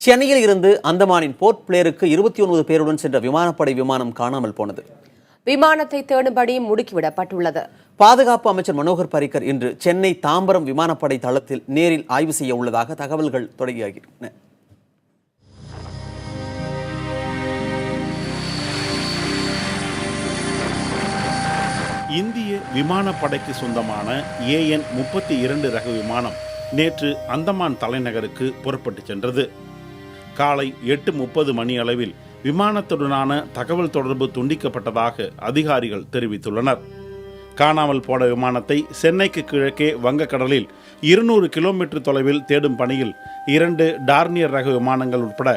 சென்னையில் இருந்து அந்தமானின் போர்ட் பிளேருக்கு 29 பேருடன் சென்ற விமானப்படை விமானம் காணாமல் போனது. விமானத்தை தேடும்படி முடுக்கிவிடப்பட்டுள்ளது. பாதுகாப்பு அமைச்சர் மனோகர் பாரிக்கர் இன்று சென்னை தாம்பரம் விமானப்படை தளத்தில் நேரில் ஆய்வு செய்ய உள்ளதாக தகவல்கள் தொடங்கியிருக்கின்றன. இந்திய விமானப்படைக்கு சொந்தமான AN-32 ரக விமானம் நேற்று அந்தமான் தலைநகருக்கு புறப்பட்டு சென்றது. காலை 8:30 மணி அளவில் விமானத்துடனான தகவல் தொடர்பு துண்டிக்கப்பட்டதாக அதிகாரிகள் தெரிவித்துள்ளனர். காணாமல் போன விமானத்தை சென்னைக்கு கிழக்கே வங்கக்கடலில் 200 கிலோமீட்டர் தொலைவில் தேடும் பணியில் 2 டார்னியர் ரக விமானங்கள் உட்பட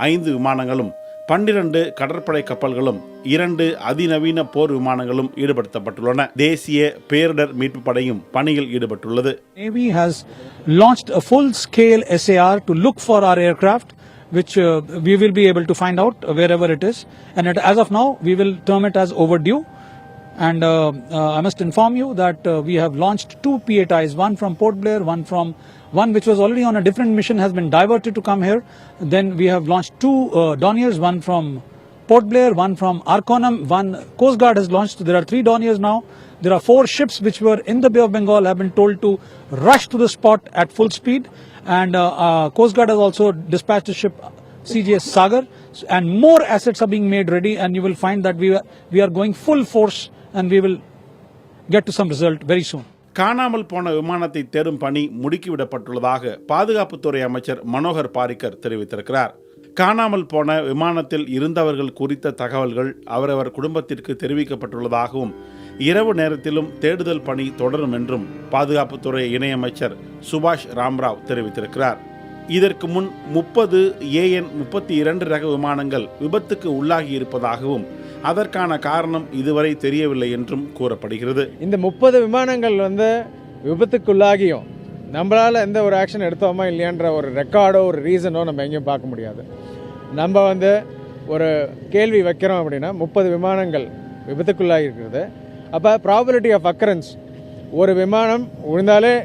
5 விமானங்களும் 12 கடற்படை கப்பல்களும் 2 அதிநவீன போர் விமானங்களும் ஈடுபடுத்தப்பட்டுள்ளன. தேசிய பேரிடர் மீட்பு படையும் பணியில் ஈடுபட்டுள்ளது. Navy has launched a full-scale SAR to look for our aircraft, which we will be able to find out wherever it is. And as of now, we will term it as overdue. And I must inform you that we have launched 2 PATIs, one from Port Blair, one which was already on a different mission has been diverted to come here. Then we have launched 2 Dorniers, one from Port Blair, one from Arconam, one Coast Guard has launched. There are 3 Dorniers now. There are 4 ships which were in the Bay of Bengal have been told to rush to the spot at full speed. And Coast Guard has also dispatched a ship CGS Sagar, and more assets are being made ready, and you will find that we are going full force and we will get to some result very soon. காணாமல் போன விமானத்தை தேடும் பணி முடுக்கிவிடப்பட்டுள்ளதாக பாதுகாப்புத்துறை அமைச்சர் மனோகர் பாரிக்கர் தெரிவித்திருக்கிறார். காணாமல் போன விமானத்தில் இருந்தவர்கள் குறித்த தகவல்கள் அவரவர் குடும்பத்திற்கு தெரிவிக்கப்பட்டுள்ளதாகவும் இரவு நேரத்திலும் தேடுதல் பணி தொடரும் என்றும் பாதுகாப்புத்துறை இணையமைச்சர் சுபாஷ் ராம்ராவ் தெரிவித்திருக்கிறார். இதற்கு முன் 30 AN-32 ரக விமானங்கள் விபத்துக்கு உள்ளாகி இருப்பதாகவும் அதற்கான காரணம் இதுவரை தெரியவில்லை என்றும் கூறப்படுகிறது. இந்த 30 விமானங்கள் விபத்துக்குள்ளாகியும் நம்மளால எந்த ஒரு ஆக்ஷன் எடுத்தோமா இல்லையான்ற ஒரு ரெக்கார்டோ ஒரு ரீசனோ நம்ம எங்கேயும் பார்க்க முடியாது. நம்ம ஒரு கேள்வி வைக்கிறோம் அப்படின்னா 30 விமானங்கள் விபத்துக்குள்ளாகி இருக்கிறது. அப்போ ப்ராபபிலிட்டி ஆஃப் அக்கரன்ஸ், ஒரு விமானம் விழுந்தாலே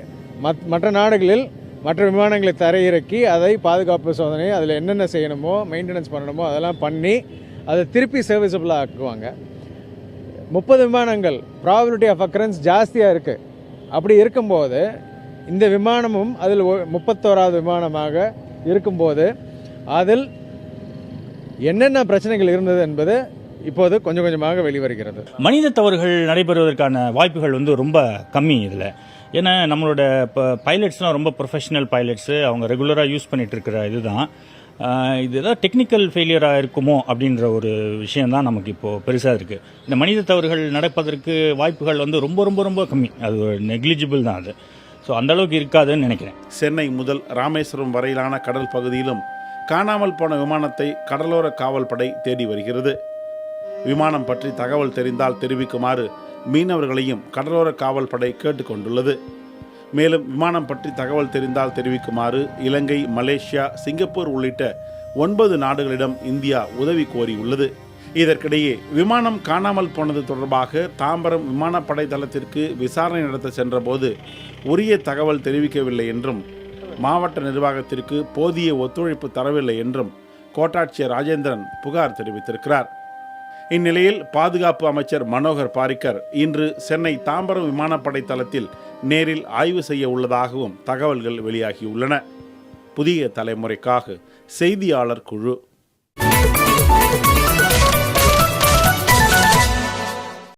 மற்ற நாடுகளில் மற்ற விமானங்களை தரையிறக்கி அதை பாதுகாப்பு சோதனை அதில் என்னென்ன செய்யணுமோ மெயின்டெனன்ஸ் பண்ணணுமோ அதெல்லாம் பண்ணி அதை திருப்பி சர்வீசபிளாக ஆக்குவாங்க. 30 விமானங்கள் ப்ராபபிலிட்டி ஆஃப் அக்கரன்ஸ் ஜாஸ்தியாக இருக்குது. அப்படி இருக்கும்போது இந்த விமானமும் அதில் 31வது விமானமாக இருக்கும்போது அதில் என்னென்ன பிரச்சனைகள் இருந்தது என்பது இப்போது கொஞ்சம் கொஞ்சமாக வெளிவருகிறது. மனித தவறுகள் நடைபெறுவதற்கான வாய்ப்புகள் ரொம்ப கம்மி இதில். ஏன்னா நம்மளோட இப்போ பைலட்ஸ்லாம் ரொம்ப ப்ரொஃபஷனல் பைலட்ஸு, அவங்க ரெகுலராக யூஸ் பண்ணிகிட்டு இருக்கிற இதுதான். இது ஏதாவது டெக்னிக்கல் ஃபெயிலியராக இருக்குமோ அப்படின்ற ஒரு விஷயந்தான் நமக்கு இப்போது பெருசாக இருக்குது. இந்த மனித தவறுகள் நடப்பதற்கு வாய்ப்புகள் ரொம்ப ரொம்ப ரொம்ப கம்மி, அது ஒரு நெக்லிஜிபிள் தான் அது. ஸோ அந்தளவுக்கு இருக்காதுன்னு நினைக்கிறேன். சென்னை முதல் ராமேஸ்வரம் வரையிலான கடல் பகுதியிலும் காணாமல் போன விமானத்தை கடலோர காவல் படை தேடி வருகிறது. விமானம் பற்றி தகவல் தெரிந்தால் தெரிவிக்குமாறு மீனவர்களையும் கடலோர காவல் படை கேட்டுக்கொண்டுள்ளது. மேலும் விமானம் பற்றி தகவல் தெரிந்தால் தெரிவிக்குமாறு இலங்கை, மலேசியா, சிங்கப்பூர் உள்ளிட்ட 9 நாடுகளிடம் இந்தியா உதவி கோரியுள்ளது. இதற்கிடையே விமானம் காணாமல் போனது தொடர்பாக தாம்பரம் விமானப்படை தளத்திற்கு விசாரணை நடத்த சென்றபோது உரிய தகவல் தெரிவிக்கவில்லை என்றும் மாவட்ட நிர்வாகத்திற்கு போதிய ஒத்துழைப்பு தரவில்லை என்றும் கோட்டாட்சியர் ராஜேந்திரன் புகார் தெரிவித்திருக்கிறார். இந்நிலையில் பாதுகாப்பு அமைச்சர் மனோகர் பாரிக்கர் இன்று சென்னை தாம்பரம் விமானப்படை தளத்தில் நேரில் ஆய்வு செய்ய உள்ளதாகவும் தகவல்கள் வெளியாகியுள்ளன. புதிய தலைமுறைக்காக செய்தியாளர் குழு.